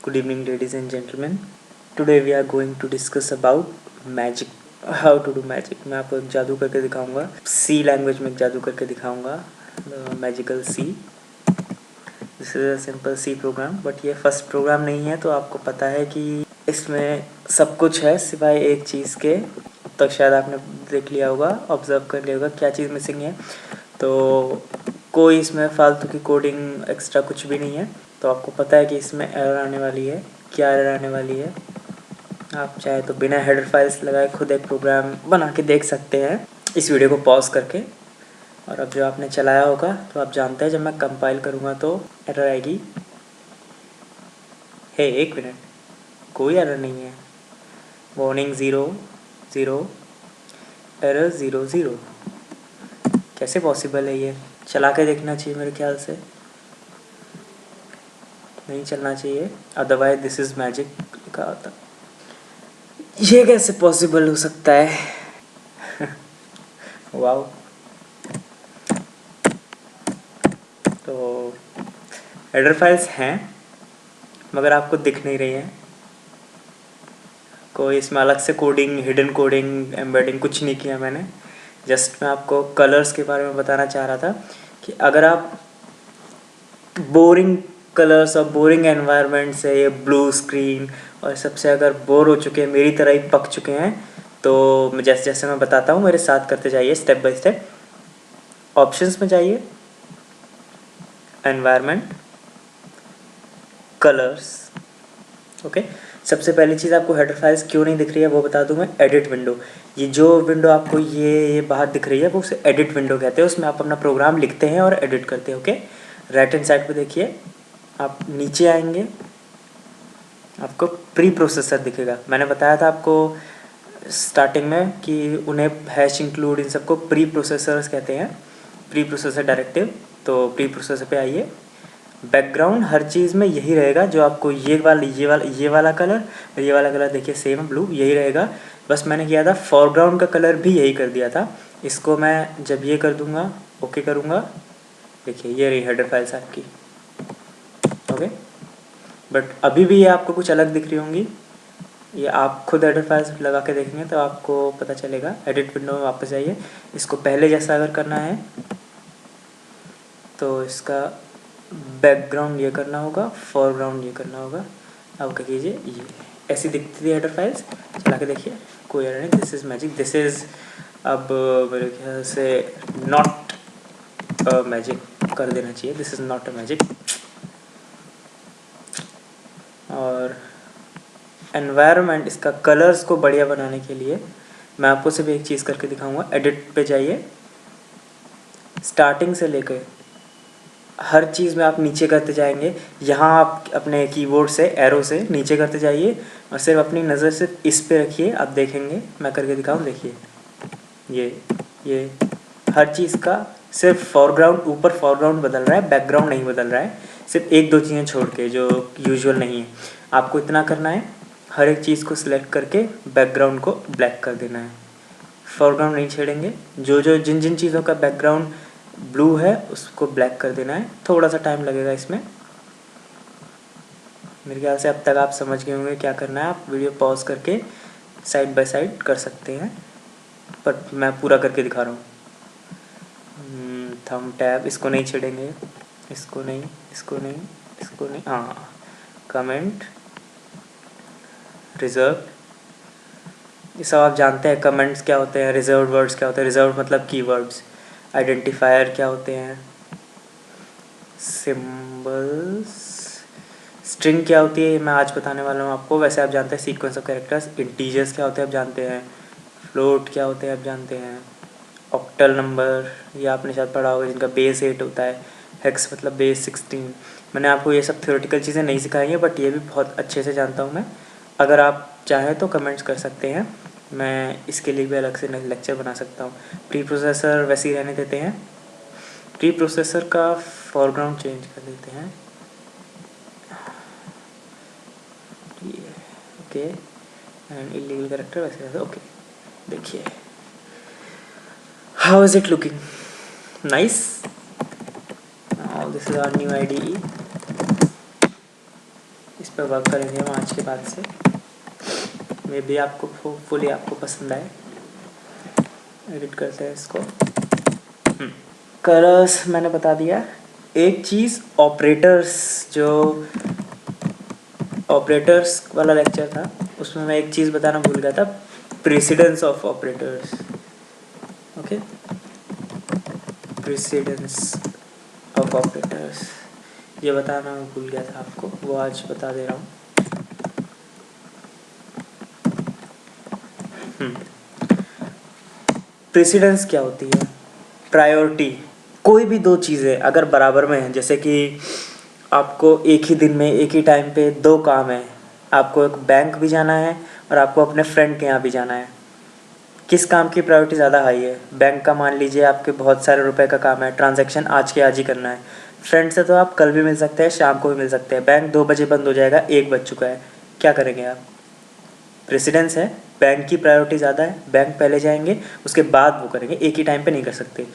Good evening, ladies and gentlemen. Today we are going to discuss about magic. How to do magic. मैं आपको एक जादू करके दिखाऊंगा. C लैंग्वेज में एक जादू करके दिखाऊंगा. Magical C. This is a simple C program. But ये फर्स्ट प्रोग्राम नहीं है, तो आपको पता है कि इसमें सब कुछ है सिवाय एक चीज़ के. तक शायद आपने देख लिया होगा, ऑब्जर्व कर लिया होगा क्या चीज़ मिसिंग है. तो कोई इसमें फालतू की कोडिंग एक्स्ट्रा कुछ भी नहीं है. तो आपको पता है कि इसमें एरर आने वाली है. क्या एरर आने वाली है, आप चाहे तो बिना हेडर फाइल्स लगाए खुद एक प्रोग्राम बना के देख सकते हैं इस वीडियो को पॉज करके. और अब जो आपने चलाया होगा तो आप जानते हैं जब मैं कंपाइल करूँगा तो एरर आएगी. हे एक मिनट, कोई एरर नहीं है. Warning 0 0 error 0 0. कैसे पॉसिबल है? ये चला के देखना चाहिए मेरे ख्याल से. नहीं चलना चाहिए, अदरवाइज दिस इज़ मैजिक लिखा होता. ये कैसे पॉसिबल हो सकता है? वाओ. तो हेडर फाइल्स हैं मगर आपको दिख नहीं रही हैं. कोई इसमें अलग से कोडिंग, हिडन कोडिंग, एम्बेडिंग कुछ नहीं किया मैंने. जस्ट मैं आपको कलर्स के बारे में बताना चाह रहा था कि अगर आप बोरिंग कलर्स और बोरिंग एनवायरनमेंट से, ये ब्लू स्क्रीन और सबसे अगर बोर हो चुके हैं, मेरी तरह ही पक चुके हैं, तो जैसे जैसे मैं बताता हूँ मेरे साथ करते जाइए स्टेप बाय स्टेप. ऑप्शंस में जाइए, एनवायरनमेंट, कलर्स. ओके. सबसे पहली चीज़, आपको हेडर फाइल्स क्यों नहीं दिख रही है वो बता दूं मैं. एडिट विंडो, ये जो विंडो आपको ये बाहर दिख रही है वो उसे एडिट विंडो कहते हैं. उसमें आप अपना प्रोग्राम लिखते हैं और एडिट करते हैं. ओके. राइट हैंड साइड पे देखिए, आप नीचे आएंगे, आपको प्री प्रोसेसर दिखेगा. मैंने बताया था आपको स्टार्टिंग में कि उन्हें हैश इंक्लूड इन सबको प्री प्रोसेसर्स कहते हैं, प्री प्रोसेसर डायरेक्टिव. तो प्री प्रोसेसर पे आइए. बैकग्राउंड हर चीज़ में यही रहेगा जो आपको ये वाला कलर और ये वाला कलर देखिए सेम ब्लू यही रहेगा. बस मैंने किया था फोरग्राउंड का कलर भी यही कर दिया था. इसको मैं जब ये कर दूंगा, ओके करूँगा, देखिए ये रही हेडर फाइल्स आपकी. ओके. बट अभी भी ये आपको कुछ अलग दिख रही होंगी. ये आप खुद हेडर फाइल्स लगा के देखेंगे तो आपको पता चलेगा. एडिट विंडो में वापस जाइए. इसको पहले जैसा अगर करना है तो इसका बैकग्राउंड ये करना होगा, फोरग्राउंड ये करना होगा. अब क्या कीजिए, ये ऐसी दिखती थी हेडर फाइल्स. चला के देखिए, कोई एरर नहीं. This is magic. This is अब मेरे ख्याल से नॉट मैजिक कर देना चाहिए. This is not a magic. और एनवायरनमेंट, इसका कलर्स को बढ़िया बनाने के लिए मैं आपको सिर्फ एक चीज़ करके दिखाऊंगा. एडिट पे जाइए, स्टार्टिंग से लेकर हर चीज़ में आप नीचे करते जाएंगे. यहाँ आप अपने कीबोर्ड से एरो से नीचे करते जाइए और सिर्फ अपनी नज़र सिर्फ इस पे रखिए. आप देखेंगे, मैं करके दिखाऊँ, देखिए ये हर चीज़ का सिर्फ फोरग्राउंड, ऊपर फोरग्राउंड बदल रहा है, बैकग्राउंड नहीं बदल रहा है. सिर्फ एक दो चीज़ें छोड़ के जो यूजुअल नहीं है. आपको इतना करना है, हर एक चीज़ को सिलेक्ट करके बैकग्राउंड को ब्लैक कर देना है. फोरग्राउंड नहीं छेड़ेंगे. जिन जिन चीज़ों का बैकग्राउंड ब्लू है उसको ब्लैक कर देना है. थोड़ा सा टाइम लगेगा इसमें. मेरे ख्याल से अब तक आप समझ गए होंगे क्या करना है. आप वीडियो पॉज करके साइड बाय साइड कर सकते हैं, पर मैं पूरा करके दिखा रहा हूँ. थंब टैब, इसको नहीं छेड़ेंगे, इसको नहीं, इसको नहीं, इसको नहीं. हाँ, कमेंट, रिजर्व, ये सब आप जानते हैं. कमेंट्स क्या होते हैं, रिजर्व वर्ड्स क्या होते हैं. रिजर्व मतलब कीवर्ड्स. आइडेंटिफायर क्या होते हैं, सिंबल्स. स्ट्रिंग क्या होती है ये मैं आज बताने वाला हूँ आपको. वैसे आप जानते हैं सीक्वेंस ऑफ कैरेक्टर्स. इंटीजर्स क्या होते हैं आप जानते हैं. फ्लोट क्या होते हैं आप जानते हैं. ऑक्टल नंबर, ये आपने शायद पढ़ा होगा, जिनका बेस 8 होता है. हेक्स मतलब बेस 16. मैंने आपको ये सब थ्योरेटिकल चीज़ें नहीं सिखाई हैं, बट ये भी बहुत अच्छे से जानता हूँ मैं. अगर आप चाहें तो कमेंट्स कर सकते हैं, मैं इसके लिए भी अलग से लेक्चर बना सकता हूँ. प्री प्रोसेसर वैसे ही रहने देते हैं. प्री प्रोसेसर का फोरग्राउंड चेंज कर देते हैं. ओके. एंड इलीगल कैरेक्टर वैसे रहता है. ओके. देखिए, how is it looking? Nice. This is our new IDE. इस पर वर्क करेंगे हम आज के बाद से। मे भी आपको होपफुली आपको पसंद आए। एडिट करते हैं इसको। कलर्स मैंने बता दिया। एक चीज़ ऑपरेटर्स, जो ऑपरेटर्स वाला लेक्चर था उसमें मैं एक चीज़ बताना भूल गया था, precedence of operators. Okay, precedence of operators ये बताना भूल गया था आपको, वो आज बता दे रहा हूँ। प्रेसिडेंस क्या होती है? प्रायोरिटी। कोई भी दो चीज़ें अगर बराबर में हैं, जैसे कि आपको एक ही दिन में एक ही टाइम पे दो काम है, आपको एक बैंक भी जाना है और आपको अपने फ्रेंड के यहाँ भी जाना है, किस काम की प्रायोरिटी ज़्यादा हाई है? बैंक का मान लीजिए आपके बहुत सारे रुपए का काम है, ट्रांजैक्शन आज के आज ही करना है। फ्रेंड से तो आप कल भी मिल सकते हैं, शाम को भी मिल सकते हैं। बैंक 2 बजे बंद हो जाएगा, 1 बज चुका है, क्या करेंगे आप? प्रेसिडेंस है, बैंक की प्रायोरिटी ज़्यादा है, बैंक पहले जाएंगे उसके बाद वो करेंगे, एक ही टाइम पे नहीं कर सकते।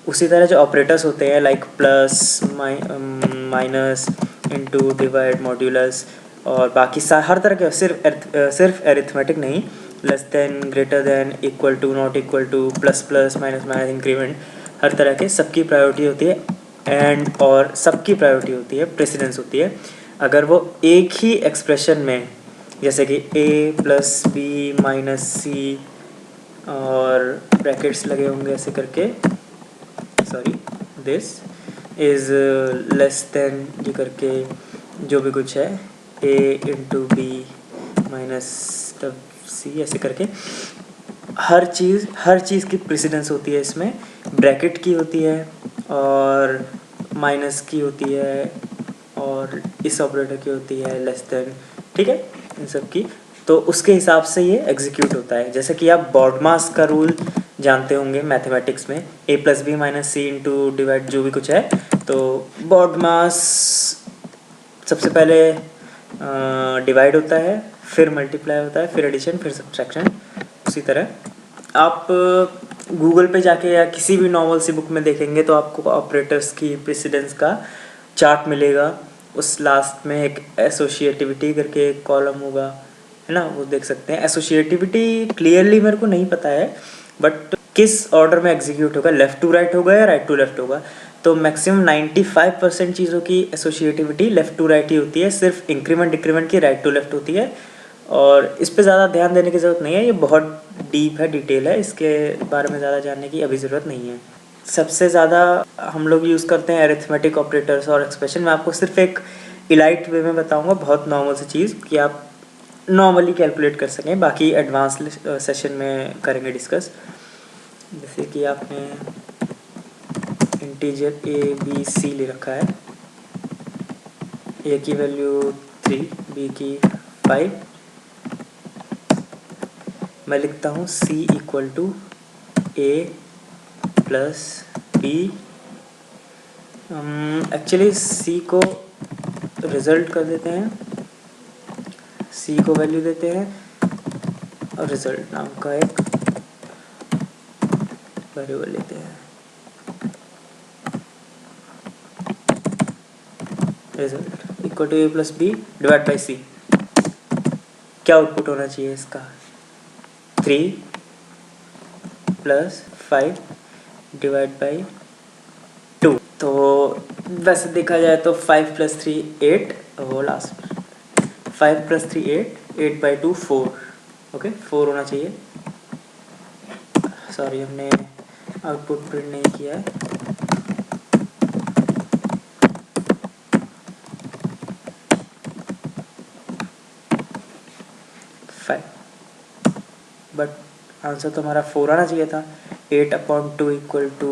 उसी तरह जो ऑपरेटर्स होते हैं like plus, minus, into, divide, modulus और बाकी हर तरह के, सिर्फ एरिथमेटिक नहीं, less than, greater than, equal to, not equal to, plus plus, minus minus, increment, हर तरह के सबकी प्रायोरिटी होती है एंड, और सबकी प्रायोरिटी होती है, प्रेसिडेंस होती है अगर वो एक ही एक्सप्रेशन में, जैसे कि a प्लस बी माइनस सी और ब्रैकेट्स लगे होंगे ऐसे करके, sorry, this is less than ये करके, जो भी कुछ है a इंटू बी माइनस सी ऐसे करके, हर चीज़ की प्रेसिडेंस होती है इसमें। ब्रैकेट की होती है और माइनस की होती है और इस ऑपरेटर की होती है लेस देन, ठीक है, इन सब की। तो उसके हिसाब से ये एग्जीक्यूट होता है। जैसे कि आप बॉडमास का रूल जानते होंगे मैथमेटिक्स में, a plus B minus C into divide जो भी कुछ है, तो बॉडमास सबसे पहले डिवाइड होता है, फिर मल्टीप्लाई होता है, फिर एडिशन, फिर सब्ट्रैक्शन। उसी तरह आप गूगल पे जाके या किसी भी नॉर्मल सी बुक में देखेंगे तो आपको ऑपरेटर्स की प्रेसिडेंस का चार्ट मिलेगा। उस लास्ट में एक एसोशिएटिविटी करके एक कॉलम होगा, है ना, वो देख सकते हैं। एसोशिएटिविटी क्लियरली मेरे को नहीं पता है, बट किस ऑर्डर में एग्जीक्यूट होगा, लेफ़्ट टू राइट होगा या राइट टू लेफ़्ट होगा। तो मैक्सिमम 95% चीज़ों की एसोशिएटिविटी लेफ़्ट टू राइट ही होती है, सिर्फ इंक्रीमेंट डिक्रीमेंट की राइट टू लेफ़्ट होती है। और इस पे ज़्यादा ध्यान देने की ज़रूरत नहीं है, ये बहुत डीप है, डिटेल है, इसके बारे में ज़्यादा जानने की अभी ज़रूरत नहीं है। सबसे ज़्यादा हम लोग यूज़ करते हैं अरिथमेटिक ऑपरेटर्स और एक्सप्रेशन। मैं आपको सिर्फ एक इलाइट वे में बताऊंगा, बहुत नॉर्मल सी चीज़ कि आप नॉर्मली कैलकुलेट कर सकें, बाकी एडवांस सेशन में करेंगे डिस्कस। जैसे कि आपने इंटीजर a b c ले रखा है, a की वैल्यू 3, b की 5, मैं लिखता हूँ c equal to a plus B. Actually c को रिज़ल्ट कर देते हैं, c को वैल्यू देते हैं और रिज़ल्ट नाम का एक वेरिएबल लेते हैं। Result equal to a plus B divide by c। क्या आउटपुट होना चाहिए इसका? 3 प्लस 5 डिवाइड बाई 2। तो वैसे देखा जाए तो 5 प्लस 3 8, वो लास्ट 5 प्लस 3 8 बाई 2 4, ओके 4 होना चाहिए। सॉरी, हमने आउटपुट प्रिंट नहीं किया है। बट आंसर तो हमारा 4 आना चाहिए था। 8/2 इक्वल टू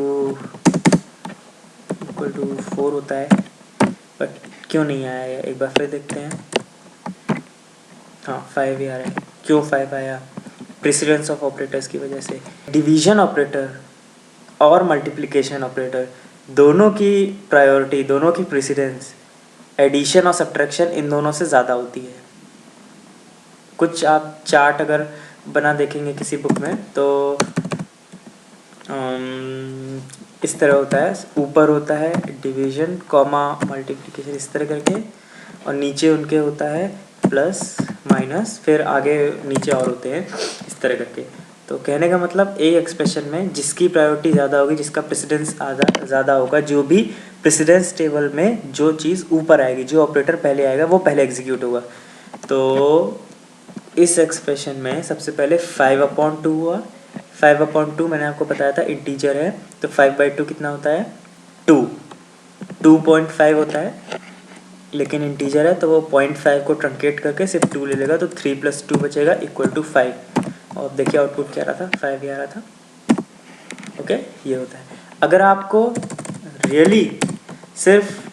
4 होता है, बट क्यों नहीं आया है एक बार फिर देखते हैं। हाँ 5 ही आ रहा है। क्यों 5 आया? प्रेसिडेंस ऑफ ऑपरेटर्स की वजह से। डिवीजन ऑपरेटर और मल्टीप्लिकेशन ऑपरेटर दोनों की प्रायोरिटी, दोनों की प्रेसिडेंस एडिशन और सब्ट्रैक्शन इन दोनों से ज़्यादा होती है। कुछ आप चार्ट अगर बना देखेंगे किसी बुक में तो इस तरह होता है, ऊपर होता है डिवीजन कॉमा मल्टीप्लिकेशन इस तरह करके, और नीचे उनके होता है प्लस माइनस, फिर आगे नीचे और होते हैं इस तरह करके। तो कहने का मतलब एक एक्सप्रेशन में जिसकी प्रायोरिटी ज़्यादा होगी, जिसका प्रेसिडेंस ज़्यादा होगा, जो भी प्रेसिडेंस टेबल में जो चीज़ ऊपर आएगी, जो ऑपरेटर पहले आएगा वो पहले एग्जीक्यूट होगा। तो इस एक्सप्रेशन में सबसे पहले 5/2 हुआ। 5/2 मैंने आपको बताया था इंटीजर है, तो 5/2 कितना होता है 2, 2.5 होता है, लेकिन इंटीजर है तो वो 0.5 को ट्रंकेट करके सिर्फ 2 ले लेगा, तो 3 + 2 बचेगा = 5। और देखिए आउटपुट क्या रहा था, 5 ही आ रहा था। ओके, ये होता है। अगर आपको रियली सिर्फ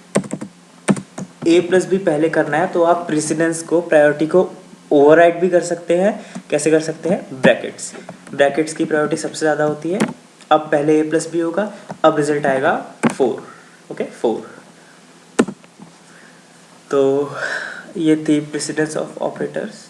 a + b पहले करना है तो आप प्रेसिडेंस को, प्रायोरिटी को ओवरराइड भी कर सकते हैं। कैसे कर सकते हैं, ब्रैकेट्स की प्रायोरिटी सबसे ज़्यादा होती है। अब पहले a + b होगा, अब रिजल्ट आएगा 4। ओके, 4। तो ये थी प्रेसिडेंस ऑफ ऑपरेटर्स।